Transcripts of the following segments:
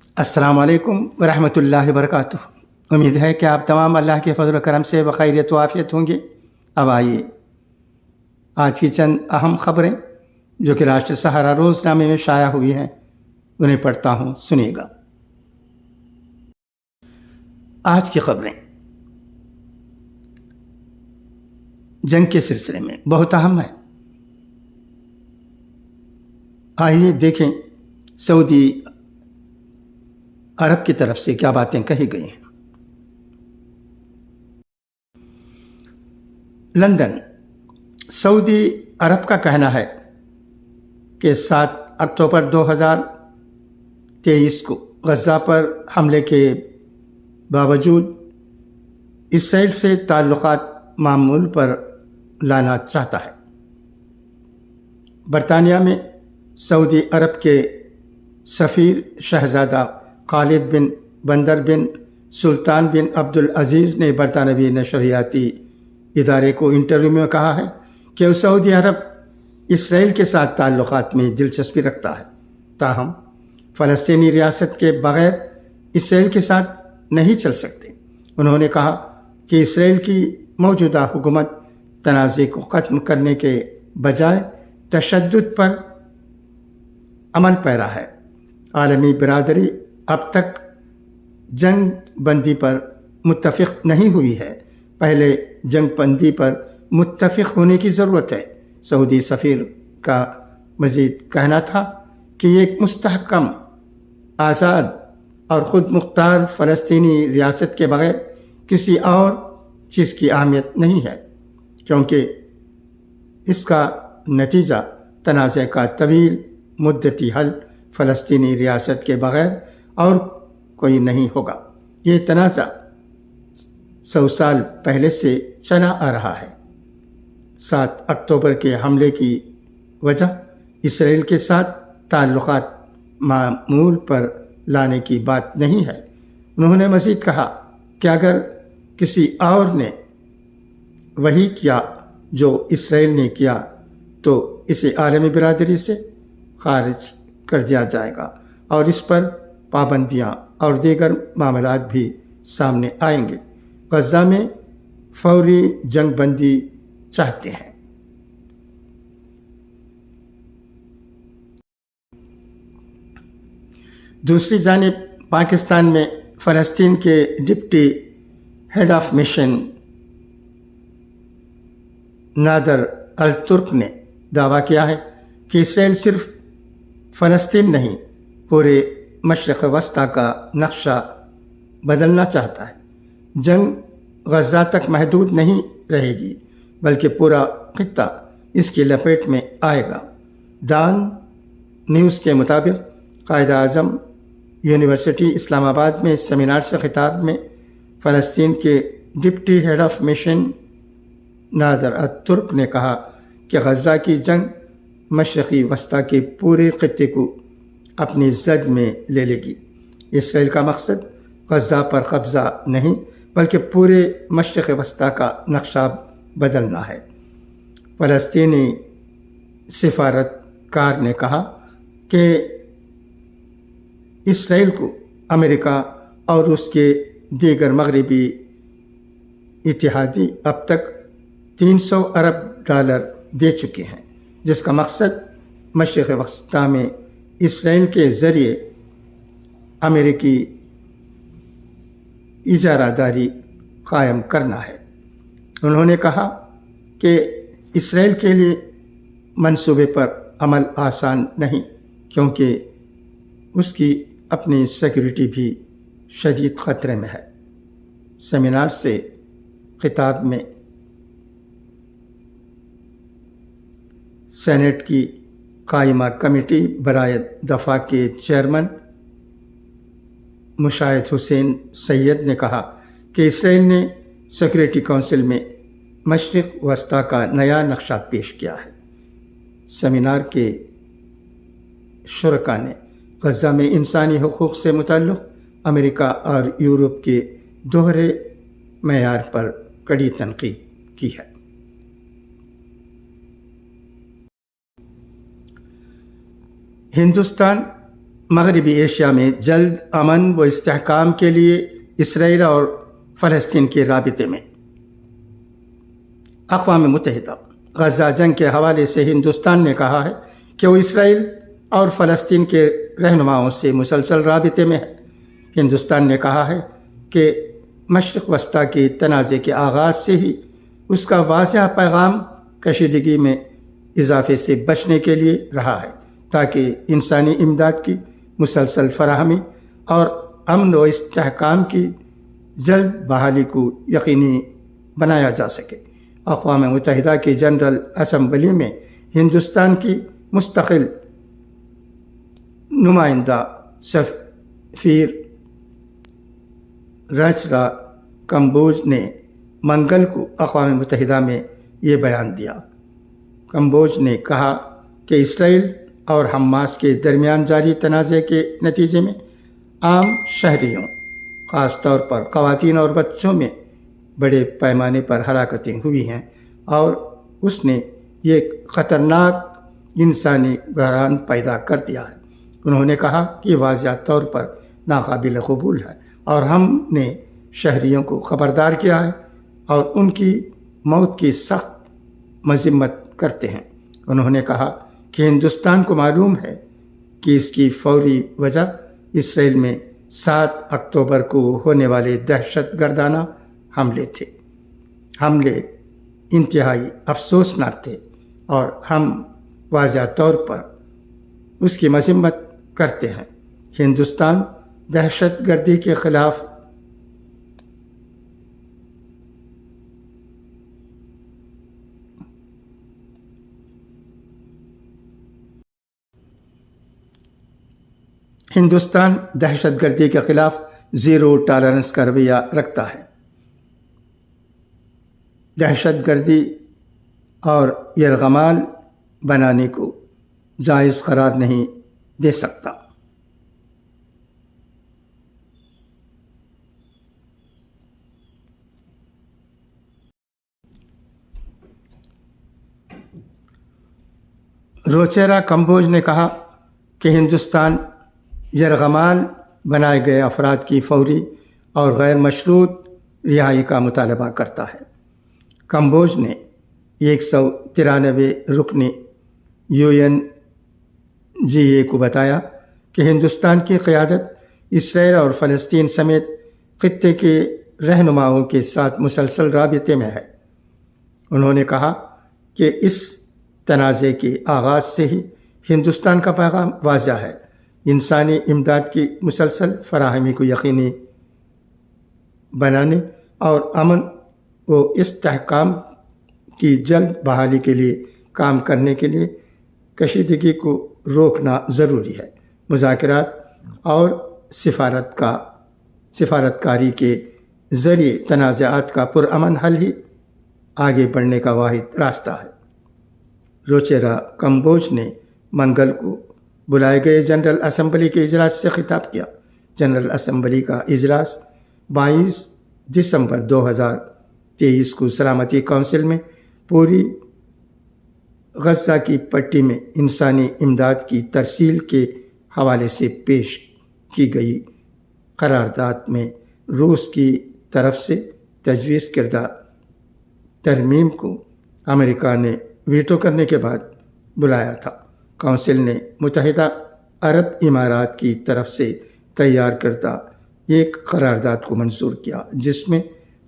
السلام علیکم ورحمۃ اللہ وبرکاتہ۔ امید ہے کہ آپ تمام اللہ کے فضل و کرم سے بخیریت و عافیت ہوں گے۔ اب آئیے آج کی چند اہم خبریں جو کہ راشٹر سہارا روز نامے میں شائع ہوئی ہیں انہیں پڑھتا ہوں، سنیے گا۔ آج کی خبریں جنگ کے سلسلے میں بہت اہم ہیں۔ آئیے دیکھیں سعودی عرب کی طرف سے کیا باتیں کہی گئی ہیں۔ لندن، سعودی عرب کا کہنا ہے کہ 7 اکتوبر 2023 کو غزہ پر حملے کے باوجود اسرائیل سے تعلقات معمول پر لانا چاہتا ہے۔ برطانیہ میں سعودی عرب کے سفیر شہزادہ خالد بن بندر بن سلطان بن عبدالعزیز نے برطانوی نشریاتی ادارے کو انٹرویو میں کہا ہے کہ وہ سعودی عرب اسرائیل کے ساتھ تعلقات میں دلچسپی رکھتا ہے، تاہم فلسطینی ریاست کے بغیر اسرائیل کے ساتھ نہیں چل سکتے۔ انہوں نے کہا کہ اسرائیل کی موجودہ حکومت تنازع کو ختم کرنے کے بجائے تشدد پر عمل پیرا ہے۔ عالمی برادری اب تک جنگ بندی پر متفق نہیں ہوئی ہے، پہلے جنگ بندی پر متفق ہونے کی ضرورت ہے۔ سعودی سفیر کا مزید کہنا تھا کہ ایک مستحکم، آزاد اور خود مختار فلسطینی ریاست کے بغیر کسی اور چیز کی اہمیت نہیں ہے، کیونکہ اس کا نتیجہ تنازع کا طویل مدتی حل فلسطینی ریاست کے بغیر اور کوئی نہیں ہوگا۔ یہ تنازع 100 سال پہلے سے چلا آ رہا ہے۔ 7 اکتوبر کے حملے کی وجہ اسرائیل کے ساتھ تعلقات معمول پر لانے کی بات نہیں ہے۔ انہوں نے مزید کہا کہ اگر کسی اور نے وہی کیا جو اسرائیل نے کیا تو اسے عالمی برادری سے خارج کر دیا جائے گا اور اس پر پابندیاں اور دیگر معاملات بھی سامنے آئیں گے۔ غزہ میں فوری جنگ بندی چاہتے ہیں۔ دوسری جانب پاکستان میں فلسطین کے ڈپٹی ہیڈ آف مشن نادر الترک نے دعویٰ کیا ہے کہ اسرائیل صرف فلسطین نہیں، پورے مشرق وسطیٰ کا نقشہ بدلنا چاہتا ہے۔ جنگ غزہ تک محدود نہیں رہے گی بلکہ پورا خطہ اس کی لپیٹ میں آئے گا۔ ڈان نیوز کے مطابق قائد اعظم یونیورسٹی اسلام آباد میں اس سیمینار سے خطاب میں فلسطین کے ڈپٹی ہیڈ آف مشن نادر الترک نے کہا کہ غزہ کی جنگ مشرقی وسطیٰ کے پورے خطے کو اپنی زد میں لے لے گی۔ اسرائیل کا مقصد غزہ پر قبضہ نہیں بلکہ پورے مشرق وسطیٰ کا نقشہ بدلنا ہے۔ فلسطینی سفارتکار نے کہا کہ اسرائیل کو امریکہ اور اس کے دیگر مغربی اتحادی اب تک $300 ارب دے چکے ہیں، جس کا مقصد مشرق وسطیٰ میں اسرائیل کے ذریعے امریکی اجارہ داری قائم کرنا ہے۔ انہوں نے کہا کہ اسرائیل کے لیے منصوبے پر عمل آسان نہیں، کیونکہ اس کی اپنی سیکورٹی بھی شدید خطرے میں ہے۔ سیمینار سے خطاب میں سینیٹ کی قائمہ کمیٹی برائے دفاع کے چیئرمین مشاہد حسین سید نے کہا کہ اسرائیل نے سیکورٹی کونسل میں مشرق وسطیٰ کا نیا نقشہ پیش کیا ہے۔ سیمینار کے شرکاء نے غزہ میں انسانی حقوق سے متعلق امریکہ اور یورپ کے دوہرے معیار پر کڑی تنقید کی ہے۔ ہندوستان مغربی ایشیا میں جلد امن و استحکام کے لیے اسرائیل اور فلسطین کے رابطے میں۔ اقوام متحدہ غزہ جنگ کے حوالے سے ہندوستان نے کہا ہے کہ وہ اسرائیل اور فلسطین کے رہنماؤں سے مسلسل رابطے میں ہے۔ ہندوستان نے کہا ہے کہ مشرق وسطیٰ کے تنازع کے آغاز سے ہی اس کا واضح پیغام کشیدگی میں اضافے سے بچنے کے لیے رہا ہے، تاکہ انسانی امداد کی مسلسل فراہمی اور امن و استحکام کی جلد بحالی کو یقینی بنایا جا سکے۔ اقوام متحدہ کی جنرل اسمبلی میں ہندوستان کی مستقل نمائندہ سفیر رچرا کمبوج نے منگل کو اقوام متحدہ میں یہ بیان دیا۔ کمبوج نے کہا کہ اسرائیل اور حماس کے درمیان جاری تنازع کے نتیجے میں عام شہریوں، خاص طور پر خواتین اور بچوں میں بڑے پیمانے پر ہلاکتیں ہوئی ہیں، اور اس نے یہ خطرناک انسانی بحران پیدا کر دیا ہے۔ انہوں نے کہا کہ واضح طور پر ناقابل قبول ہے، اور ہم نے شہریوں کو خبردار کیا ہے اور ان کی موت کی سخت مذمت کرتے ہیں۔ انہوں نے کہا کہ ہندوستان کو معلوم ہے کہ اس کی فوری وجہ اسرائیل میں 7 اکتوبر کو ہونے والے دہشت گردانہ حملے تھے۔ حملے انتہائی افسوسناک تھے اور ہم واضح طور پر اس کی مذمت کرتے ہیں۔ ہندوستان دہشت گردی کے خلاف دہشت گردی کے خلاف زیرو ٹالرنس کا رویہ رکھتا ہے۔ دہشت گردی اور یرغمال بنانے کو جائز قرار نہیں دے سکتا۔ روچیرا کمبوج نے کہا کہ ہندوستان یرغمال بنائے گئے افراد کی فوری اور غیر مشروط رہائی کا مطالبہ کرتا ہے۔ کمبوج نے 193 رکنی UNGA کو بتایا کہ ہندوستان کی قیادت اسرائیل اور فلسطین سمیت خطے کے رہنماؤں کے ساتھ مسلسل رابطے میں ہے۔ انہوں نے کہا کہ اس تنازع کے آغاز سے ہی ہندوستان کا پیغام واضح ہے، انسانی امداد کی مسلسل فراہمی کو یقینی بنانے اور امن و استحکام کی جلد بحالی کے لیے کام کرنے کے لیے کشیدگی کو روکنا ضروری ہے۔ مذاکرات اور سفارتکاری کے ذریعے تنازعات کا پرامن حل ہی آگے بڑھنے کا واحد راستہ ہے۔ روچیرا کمبوج نے منگل کو بلائے گئے جنرل اسمبلی کے اجلاس سے خطاب کیا۔ جنرل اسمبلی کا اجلاس 22 دسمبر 2023 کو سلامتی کونسل میں پوری غزہ کی پٹی میں انسانی امداد کی ترسیل کے حوالے سے پیش کی گئی قرارداد میں روس کی طرف سے تجویز کردہ ترمیم کو امریکہ نے ویٹو کرنے کے بعد بلایا تھا۔ کونسل نے متحدہ عرب امارات کی طرف سے تیار کردہ ایک قرارداد کو منظور کیا، جس میں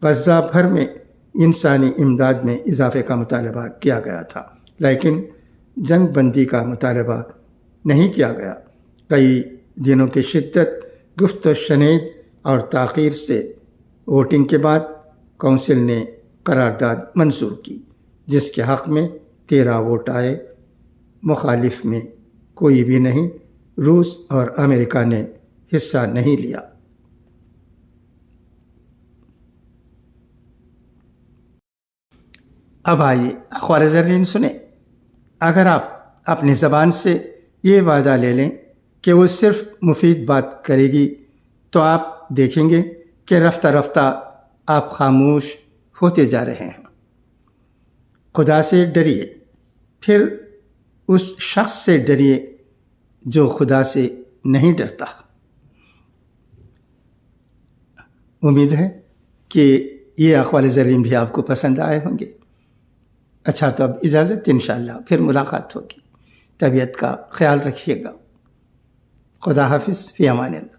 غزہ بھر میں انسانی امداد میں اضافے کا مطالبہ کیا گیا تھا، لیکن جنگ بندی کا مطالبہ نہیں کیا گیا۔ کئی دنوں کی شدت گفت و شنید اور تاخیر سے ووٹنگ کے بعد کونسل نے قرارداد منظور کی، جس کے حق میں 13 ووٹ آئے، مخالف میں کوئی بھی نہیں۔ روس اور امریکہ نے حصہ نہیں لیا۔ اب آئیے اخبار زرین سنیں۔ اگر آپ اپنی زبان سے یہ وعدہ لے لیں کہ وہ صرف مفید بات کرے گی، تو آپ دیکھیں گے کہ رفتہ رفتہ آپ خاموش ہوتے جا رہے ہیں۔ خدا سے ڈریے، پھر اس شخص سے ڈریے جو خدا سے نہیں ڈرتا۔ امید ہے کہ یہ اقوال زرین بھی آپ کو پسند آئے ہوں گے۔ اچھا، تو اب اجازت، انشاءاللہ پھر ملاقات ہوگی۔ طبیعت کا خیال رکھیے گا۔ خدا حافظ، فی امان اللہ۔